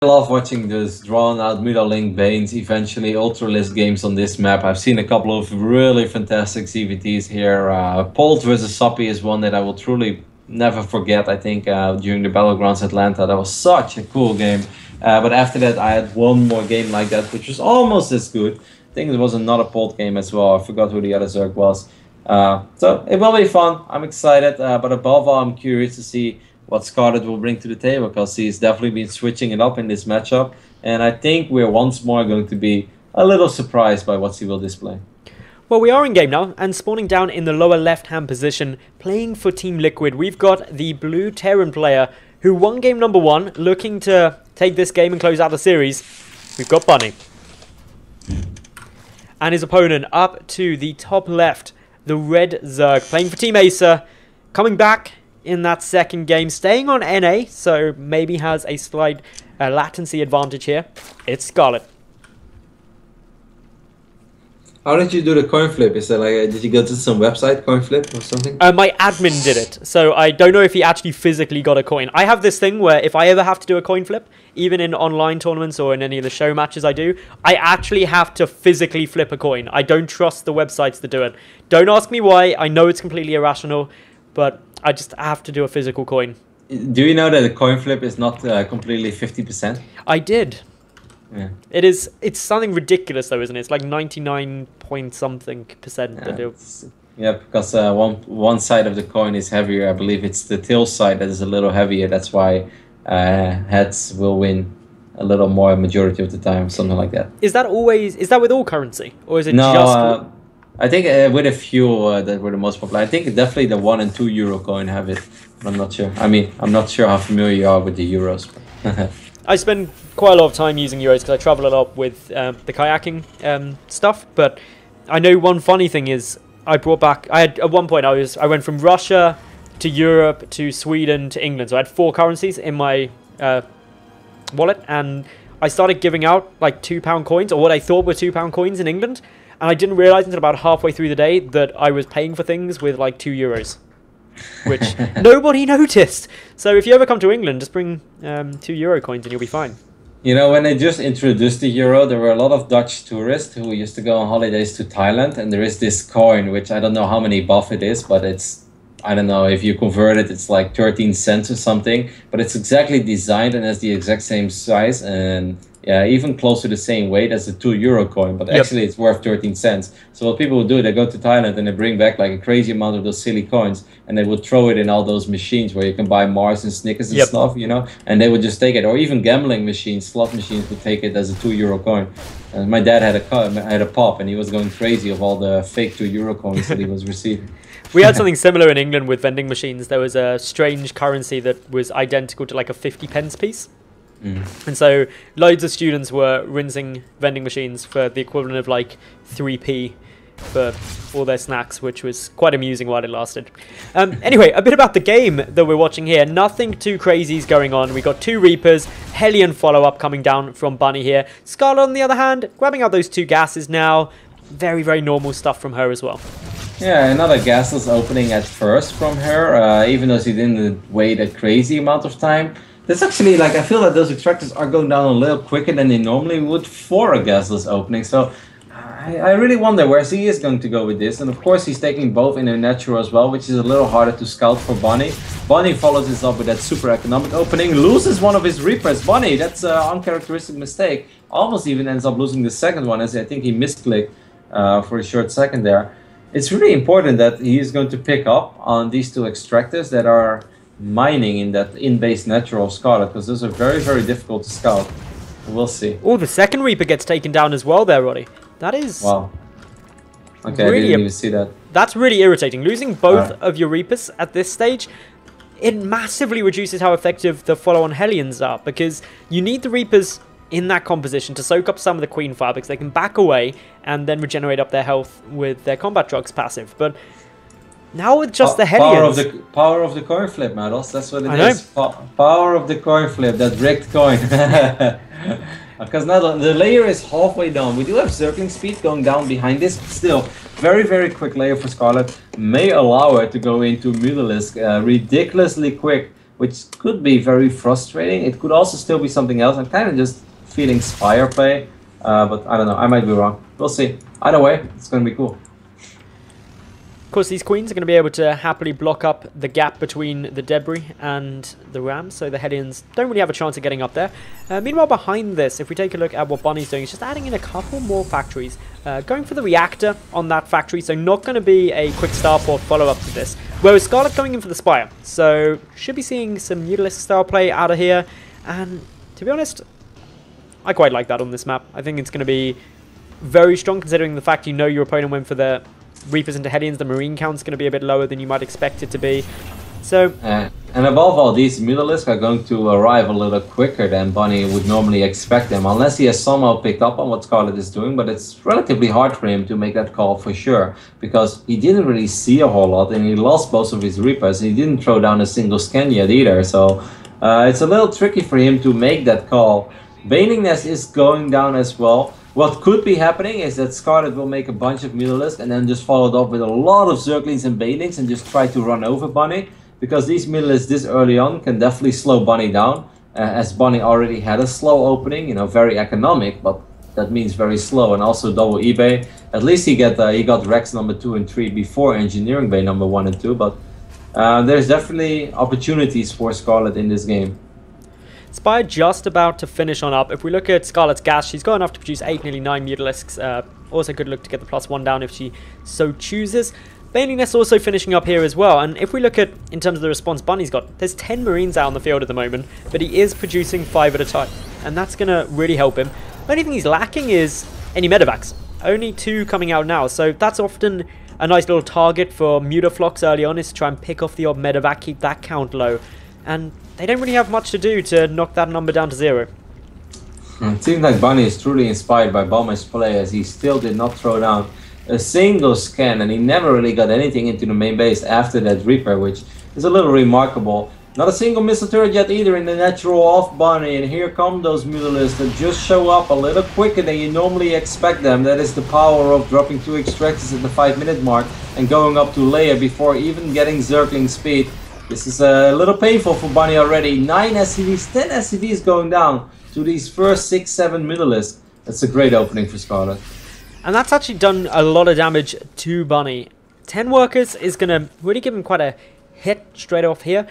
love watching those drawn-out middle-link Banes, eventually ultra-list games on this map. I've seen a couple of really fantastic ZvTs here. Polt versus Soppy is one that I will truly never forget. I think during the Battlegrounds Atlanta, that was such a cool game. But after that, I had one more game like that, which was almost as good. I think there was another Polt game as well. I forgot who the other Zerg was. So it will be fun. I'm excited, but above all, I'm curious to see what Scarlett will bring to the table, because he's definitely been switching it up in this matchup. And I think we're once more going to be a little surprised by what he will display. Well, we are in game now, and spawning down in the lower left-hand position, playing for Team Liquid, we've got the blue Terran player who won game number 1, looking to take this game and close out the series. We've got Bunny. And his opponent up to the top left, the red Zerg, playing for Team Acer, coming back in that second game, staying on NA, so maybe has a slight latency advantage here. It's Scarlett. How did you do the coin flip? Is that like, did you go to some website, coin flip or something? My admin did it, so I don't know if he actually physically got a coin. I have this thing where if I ever have to do a coin flip, even in online tournaments or in any of the show matches I do, I actually have to physically flip a coin. I don't trust the websites to do it. Don't ask me why. I know it's completely irrational, but I just have to do a physical coin. Do you know that a coin flip is not completely 50%? I did. Yeah. It's something ridiculous though, isn't it? It's like 99 point something percent. Yeah, because one side of the coin is heavier. I believe it's the tail side that is a little heavier. That's why heads will win a little more majority of the time, something like that. Is that with all currency, or is it just? I think with a few that were the most popular. I think definitely the 1 and 2 euro coin have it. But I'm not sure. I mean, I'm not sure how familiar you are with the euros. I spend quite a lot of time using euros because I travel a lot with the kayaking stuff. But I know one funny thing is I brought back. At one point I went from Russia to Europe to Sweden to England. So I had 4 currencies in my wallet, and I started giving out like £2 coins, or what I thought were £2 coins in England. And I didn't realize until about halfway through the day that I was paying for things with like €2, which nobody noticed. So if you ever come to England, just bring €2 coins and you'll be fine. You know, when they just introduced the euro, there were a lot of Dutch tourists who used to go on holidays to Thailand, and there is this coin, which I don't know how many buff it is, but it's, I don't know, if you convert it, it's like 13 cents or something, but it's exactly designed and has the exact same size, and yeah, even close to the same weight as the €2 coin, but actually it's worth 13 cents. So what people would do, they go to Thailand and they bring back like a crazy amount of those silly coins, and they would throw it in all those machines where you can buy Mars and Snickers and stuff, you know, and they would just take it. Or even gambling machines, slot machines would take it as a €2 coin. And my dad had a pop, and he was going crazy of all the fake €2 coins that he was receiving. We had something similar in England with vending machines. There was a strange currency that was identical to like a 50p piece. And so loads of students were rinsing vending machines for the equivalent of like 3p for all their snacks, which was quite amusing while it lasted. Anyway, a bit about the game that we're watching here. Nothing too crazy is going on. We got 2 Reapers, Hellion follow-up coming down from Bunny here. Scarlett, on the other hand, grabbing out those 2 gases now. Very, very normal stuff from her as well. Yeah, another gasless opening at first from her, even though she didn't wait a crazy amount of time. That's actually, like, I feel that those extractors are going down a little quicker than they normally would for a gasless opening. So I really wonder where he is going to go with this. And of course, he's taking both in a natural as well, which is a little harder to scout for Bunny. Bunny follows this up with that super economic opening, loses one of his Reapers. Bunny, that's an uncharacteristic mistake. Almost even ends up losing the second one, as I think he misclicked for a short second there. It's really important that he is going to pick up on these 2 extractors that are mining in that in-base natural Scarlett, because those are very, very difficult to scout. We'll see. Oh, the second Reaper gets taken down as well there, Roddy. That is... Wow. Okay, really, I didn't even see that. That's really irritating. Losing both of your Reapers at this stage, it massively reduces how effective the follow-on Hellions are, because you need the Reapers in that composition to soak up some of the Queen Fire, because they can back away and then regenerate up their health with their combat drugs passive. But now with just the Hellions... Power of the coin flip, Maddles. That's what it is. Power of the coin flip, that rigged coin. Because now the layer is halfway down. We do have circling speed going down behind this, but still, very, very quick layer for Scarlett. May allow her to go into Mutalisk ridiculously quick which could be very frustrating. It could also still be something else. I'm kind of just feeling Spire play, but I don't know. I might be wrong. We'll see. Either way, it's going to be cool. Of course, these queens are going to be able to happily block up the gap between the debris and the rams, so the Hellions don't really have a chance of getting up there. Meanwhile, behind this, if we take a look at what Bunny's doing, he's just adding in a couple more factories, going for the reactor on that factory, so not going to be a quick starport follow-up to this, whereas Scarlett going in for the Spire, so should be seeing some Mutalisk style play out of here, and to be honest, I quite like that on this map. I think it's going to be very strong, considering the fact you know your opponent went for the Reapers into Hellions. The Marine count's going to be a bit lower than you might expect it to be. So, and above all, these Mutalisk are going to arrive a little quicker than Bunny would normally expect them, unless he has somehow picked up on what Scarlett is doing, but it's relatively hard for him to make that call for sure, because he didn't really see a whole lot, and he lost both of his Reapers, and he didn't throw down a single scan yet either, so it's a little tricky for him to make that call. Baning Nest is going down as well. What could be happening is that Scarlett will make a bunch of Mutalisk and then just follow it up with a lot of Zerglings and Banelings and just try to run over Bunny. Because these Mutalisks this early on can definitely slow Bunny down. As Bunny already had a slow opening, you know, very economic, but that means very slow. And also double eBay. At least he got Rex number 2 and 3 before Engineering Bay number 1 and 2. But there's definitely opportunities for Scarlett in this game. Spire just about to finish on up. If we look at Scarlett's gas, she's got enough to produce 8, nearly 9 Mutalisks. Also good look to get the +1 down if she so chooses. Baning Nest also finishing up here as well. And if we look at, in terms of the response Bunny's got, there's 10 Marines out on the field at the moment, but he is producing 5 at a time. And that's going to really help him. The only thing he's lacking is any medevacs. Only 2 coming out now, so that's often a nice little target for Mutaflox early on, is to try and pick off the odd medevac, keep that count low. And they don't really have much to do to knock that number down to 0. It seems like Bunny is truly inspired by Bomber's play, as he still did not throw down a single scan, and he never really got anything into the main base after that Reaper, which is a little remarkable. Not a single missile turret yet either in the natural off Bunny, and here come those Mutalisks that just show up a little quicker than you normally expect them. That is the power of dropping 2 extractors at the 5-minute mark and going up to layer before even getting Zergling speed. This is a little painful for Bunny already. 9 SCVs, 10 SCVs going down to these first 6-7 Mutalisks. That's a great opening for Scarlett. And that's actually done a lot of damage to Bunny. 10 workers is going to really give him quite a hit straight off here.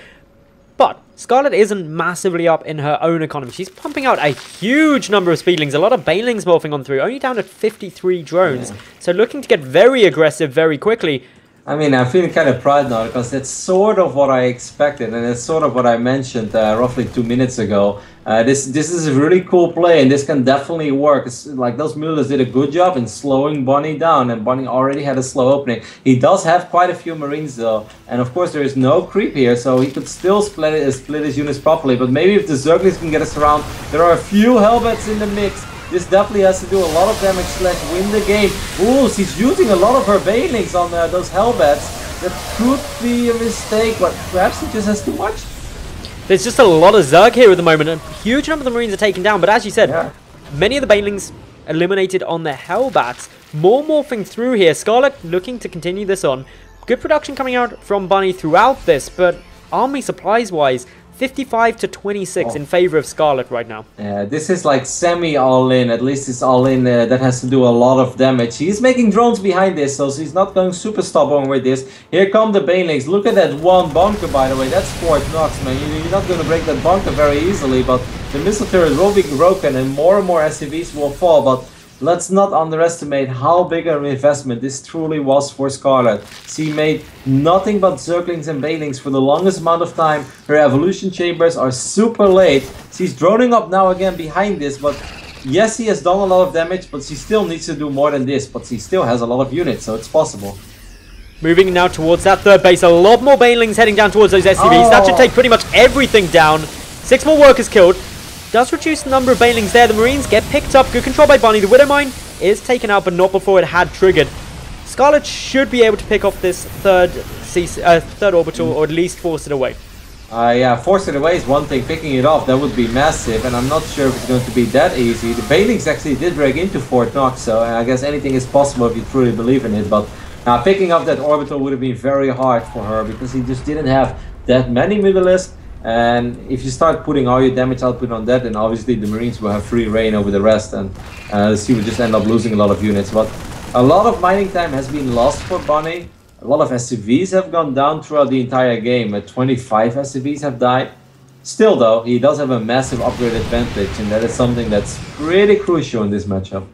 But Scarlett isn't massively up in her own economy. She's pumping out a huge number of speedlings. A lot of banelings morphing on through. Only down at 53 drones. Yeah. So looking to get very aggressive very quickly. I mean, I'm feeling kind of proud now, because that's sort of what I expected, and it's sort of what I mentioned roughly 2 minutes ago. This is a really cool play, and this can definitely work. It's like those Mutalisks did a good job in slowing Bunny down, and Bunny already had a slow opening. He does have quite a few Marines though, and of course there is no creep here, so he could still split his units properly. But maybe if the Zerglings can get us around, there are a few Hellbats in the mix. This definitely has to do a lot of damage / win the game. Ooh, she's using a lot of her Banelings on those Hellbats. That could be a mistake, but perhaps he just has too much. There's just a lot of Zerg here at the moment. A huge number of the Marines are taken down, but as you said, many of the Banelings eliminated on the Hellbats. More morphing through here. Scarlett looking to continue this on. Good production coming out from Bunny throughout this, but army supplies-wise, 55 to 26 in favor of Scarlett right now. Yeah, this is like semi all-in. At least it's all-in that has to do a lot of damage. He's making drones behind this, so he's not going super stubborn with this. Here come the Banelings. Look at that one bunker, by the way. That's Fort Knox, man. You're not going to break that bunker very easily, but the missile turret will be broken and more SCVs will fall. But let's not underestimate how big an investment this truly was for Scarlett. She made nothing but Zerglings and Banelings for the longest amount of time. Her evolution chambers are super late. She's droning up now again behind this, but yes, she has done a lot of damage, but she still needs to do more than this. But she still has a lot of units, so it's possible. Moving now towards that third base. A lot more Banelings heading down towards those SCVs. That should take pretty much everything down. 6 more workers killed. Does reduce the number of Banelings there. The Marines get picked up. Good control by Bunny. The Widowmine is taken out, but not before it had triggered. Scarlett should be able to pick off this third orbital, or at least force it away. Yeah, force it away is one thing. Picking it off, that would be massive, and I'm not sure if it's going to be that easy. The Banelings actually did break into Fort Knox, so I guess anything is possible if you truly believe in it. But picking up that orbital would have been very hard for her, because he just didn't have that many Mutalisks. And if you start putting all your damage output on that, then obviously the Marines will have free reign over the rest, and SC will just end up losing a lot of units. But a lot of mining time has been lost for Bunny. A lot of SCVs have gone down throughout the entire game. 25 SCVs have died. Still though, he does have a massive upgrade advantage, and that is something that's pretty crucial in this matchup.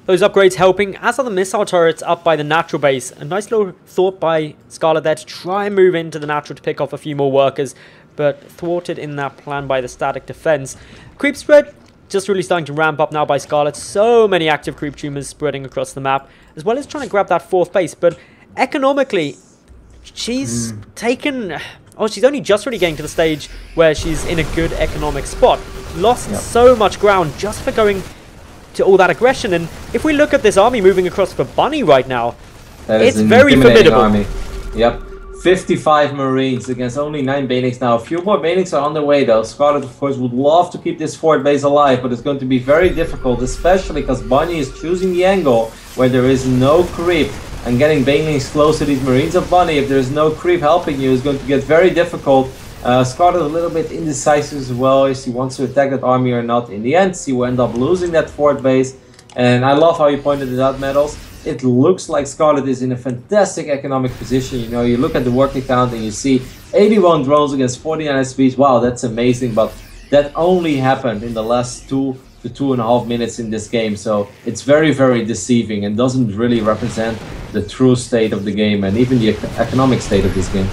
Those upgrades helping, as are the missile turrets up by the natural base. A nice little thought by Scarlett there to try and move into the natural to pick off a few more workers, but thwarted in that plan by the static defense. Creep spread just really starting to ramp up now by Scarlett. So many active creep tumors spreading across the map, as well as trying to grab that 4th base. But economically, she's taken... Oh, she's only just really getting to the stage where she's in a good economic spot. Lost so much ground just for going to all that aggression. And if we look at this army moving across for Bunny right now, it's very formidable. Army. Yep. 55 Marines against only 9 Banelings now. A few more Banelings are on the way though. Scarlett, of course, would love to keep this 4th base alive, but it's going to be very difficult, especially because Bunny is choosing the angle where there is no creep. And getting Banelings close to these Marines of Bunny, if there's no creep helping you, is going to get very difficult. Scarlett a little bit indecisive as well, if she wants to attack that army or not. In the end, she will end up losing that 4th base. And I love how you pointed it out, Metals. It looks like Scarlett is in a fantastic economic position. You know, you look at the working count and you see 81 drones against 49 SPs. Wow, that's amazing. But that only happened in the last 2 to 2.5 minutes in this game. So it's very, very deceiving and doesn't really represent the true state of the game and even the economic state of this game.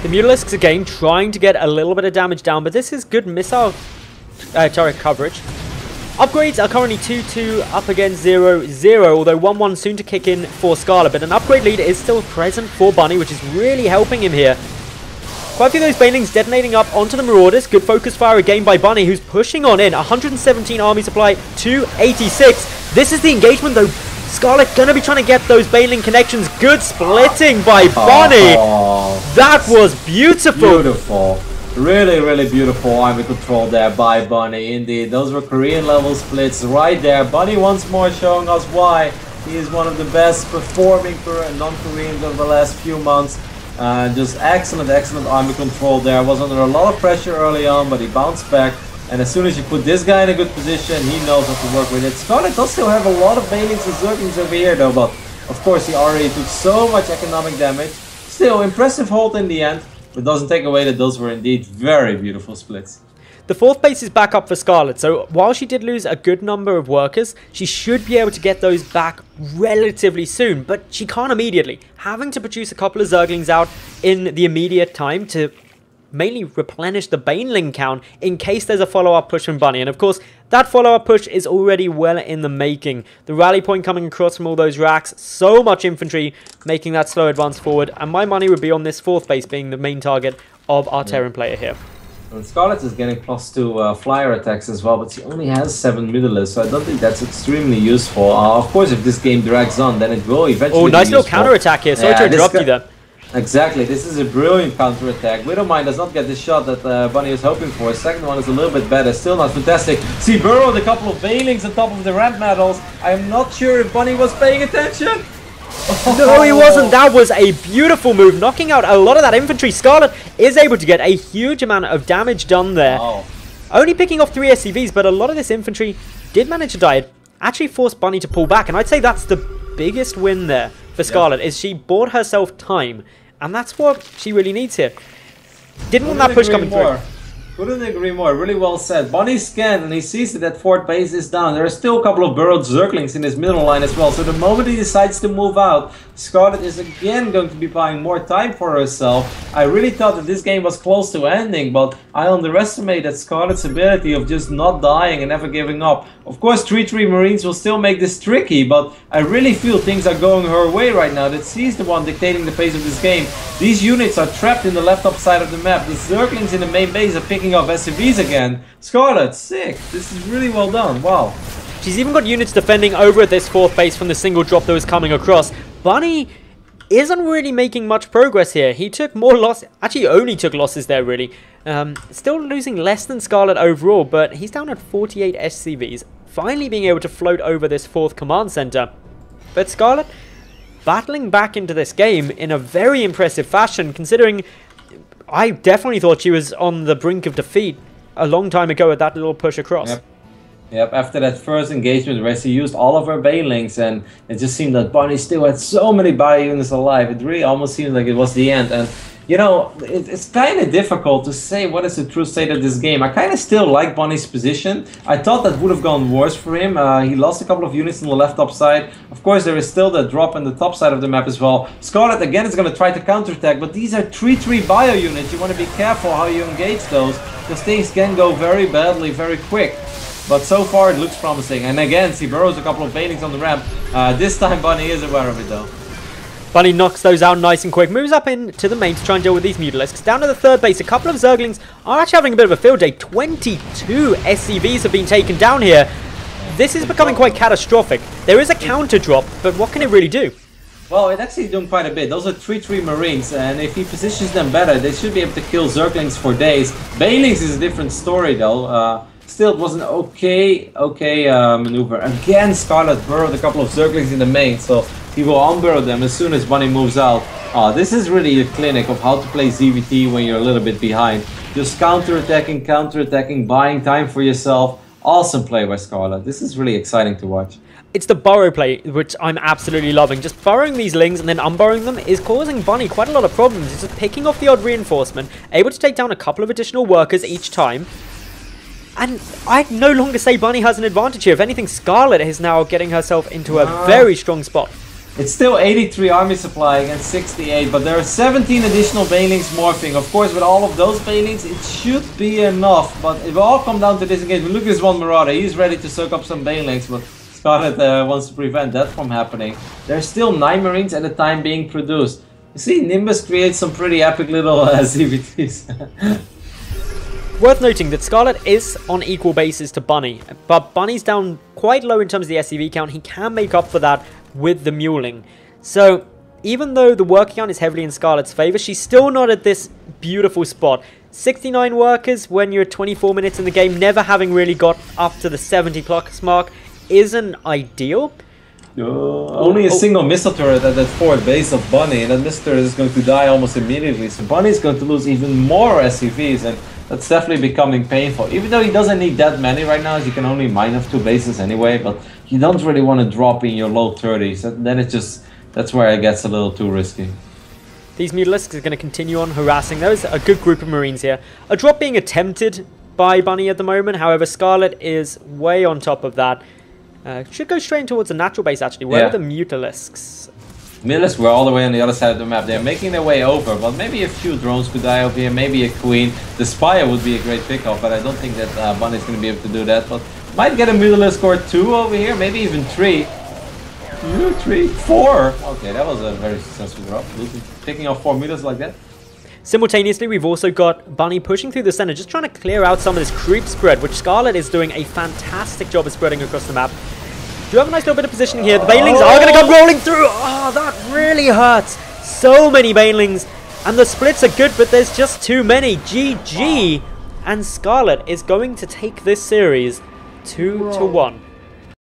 The Mutalisks again trying to get a little bit of damage down, but this is good missile turret coverage. Upgrades are currently 2-2 up against 0-0, although 1-1 soon to kick in for Scarlett, but an upgrade lead is still present for Bunny, which is really helping him here. Quite a few of those Banelings detonating up onto the Marauders. Good focus fire again by Bunny, who's pushing on in. 117 army supply to 86. This is the engagement though. Scarlett gonna be trying to get those Baneling connections. Good splitting by Bunny. That was beautiful. Beautiful. Really, really beautiful army control there by Bunny. Indeed, those were Korean level splits right there. Bunny once more showing us why he is one of the best performing non-Koreans over the last few months. Just excellent, excellent army control there. Was under a lot of pressure early on, but he bounced back. And as soon as you put this guy in a good position, he knows how to work with it. Scarlett does still have a lot of Banelings and Zerglings over here though, but of course he already took so much economic damage. Still, impressive hold in the end, but doesn't take away that those were indeed very beautiful splits. The 4th base is back up for Scarlett, so while she did lose a good number of workers, she should be able to get those back relatively soon, but she can't immediately. Having to produce a couple of Zerglings out in the immediate time to mainly replenish the Baneling count in case there's a follow-up push from Bunny. And of course, that follow-up push is already well in the making. The rally point coming across from all those racks, so much infantry making that slow advance forward, and my money would be on this 4th base being the main target of our Terran player here. And Scarlett is getting +2 flyer attacks as well, but she only has 7 Mutalisks, so I don't think that's extremely useful. Of course, if this game drags on, then it will eventually be nice useful. little counter-attack here. Sorry to interrupt you there. Exactly, this is a brilliant counter-attack. Widowmine does not get the shot that Bunny was hoping for. Second one is a little bit better, still not fantastic. See, burrowed a couple of Banelings on top of the ramp medals. I am not sure if Bunny was paying attention. No, he wasn't. That was a beautiful move, knocking out a lot of that infantry. Scarlett is able to get a huge amount of damage done there. Wow. Only picking off 3 SCVs, but a lot of this infantry did manage to die. It actually forced Bunny to pull back, and I'd say that's the biggest win there for Scarlett, is she bought herself time. And that's what she really needs here. Didn't want that push coming through. Couldn't agree more. Really well said. Bunny scanned and he sees that that 4th base is down. There are still a couple of burrowed Zerglings in his middle line as well. So the moment he decides to move out, Scarlett is again going to be buying more time for herself. I really thought that this game was close to ending, but I underestimated Scarlett's ability of just not dying and never giving up. Of course, 3-3 Marines will still make this tricky, but I really feel things are going her way right now. That she's the one dictating the pace of this game. These units are trapped in the left top side of the map. The Zerglings in the main base are picking up SCVs again. Scarlett, sick. This is really well done. Wow. She's even got units defending over at this 4th base from the single drop that was coming across. Bunny isn't really making much progress here. He took more loss. Actually, only took losses there, really. Still losing less than Scarlett overall, but he's down at 48 SCVs. Finally being able to float over this 4th command center. But Scarlett battling back into this game in a very impressive fashion, considering I definitely thought she was on the brink of defeat a long time ago with that little push across. Yep. Yep, after that first engagement where she used all of her banelings, and it just seemed that Bunny still had so many bio units alive. It really almost seemed like it was the end. And you know, it's kind of difficult to say what is the true state of this game. I kind of still like Bunny's position. I thought that would have gone worse for him. He lost a couple of units on the left top side. Of course, there is still the drop on the top side of the map as well. Scarlett again is going to try to counterattack, but these are 3-3 bio units. You want to be careful how you engage those, because things can go very badly, very quick. But so far it looks promising. And again, she burrows a couple of banelings on the ramp. This time Bunny is aware of it though. Bunny knocks those out nice and quick, moves up into the main to try and deal with these Mutalisks. Down to the third base, a couple of Zerglings are actually having a bit of a field day. 22 SCVs have been taken down here. This is becoming quite catastrophic. There is a counter drop, but what can it really do? Well, it's actually doing quite a bit. Those are 3-3 Marines, and if he positions them better, they should be able to kill Zerglings for days. Banelings is a different story though. Still, it was an okay maneuver. Again, Scarlett burrowed a couple of Zerglings in the main, so he will unburrow them as soon as Bunny moves out. This is really a clinic of how to play ZvT when you're a little bit behind. Just counter-attacking, buying time for yourself. Awesome play by Scarlett. This is really exciting to watch. It's the burrow play, which I'm absolutely loving. Just burrowing these lings and then unburrowing them is causing Bunny quite a lot of problems. It's just picking off the odd reinforcement, able to take down a couple of additional workers each time. And I'd no longer say Bunny has an advantage here. If anything, Scarlett is now getting herself into a very strong spot. It's still 83 army supply against 68, but there are 17 additional banelings morphing. Of course, with all of those banelings, it should be enough. But it will all come down to this engagement. Look at this one Marauder. He's ready to soak up some banelings, but Scarlett wants to prevent that from happening. There's still 9 Marines at a time being produced. You see, Nimbus creates some pretty epic little ZvTs. Worth noting that Scarlett is on equal bases to Bunny, but Bunny's down quite low in terms of the SCV count. He can make up for that with the muling. So even though the worker count is heavily in Scarlett's favor, she's still not at this beautiful spot. 69 workers when you're 24 minutes in the game, never having really got up to the 70+ mark, isn't ideal. Only a single missile turret at that fourth base of Bunny, and that missile turret is going to die almost immediately. So Bunny is going to lose even more SCVs, and that's definitely becoming painful. Even though he doesn't need that many right now, as you can only mine off 2 bases anyway, but you don't really want to drop in your low 30s. Then it just, that's where it gets a little too risky. These Mutalisks are going to continue on harassing. There's a good group of Marines here. A drop being attempted by Bunny at the moment. However, Scarlett is way on top of that. Should go straight towards the natural base actually. Where are the Mutalisks? Mutalisks were all the way on the other side of the map. They're making their way over, but maybe a few drones could die over here, maybe a queen. The Spire would be a great pickup, but I don't think that Bunny's going to be able to do that. But might get a Mutalisk or 2 over here, maybe even 3. 2, 3, 4. Okay, that was a very successful drop. Picking off 4 Mutalisks like that. Simultaneously, we've also got Bunny pushing through the center, just trying to clear out some of this creep spread, which Scarlett is doing a fantastic job of spreading across the map. Do have a nice little bit of positioning here. The banelings are going to come rolling through. Oh, that really hurts. So many banelings. And the splits are good, but there's just too many. GG. And Scarlett is going to take this series 2-1.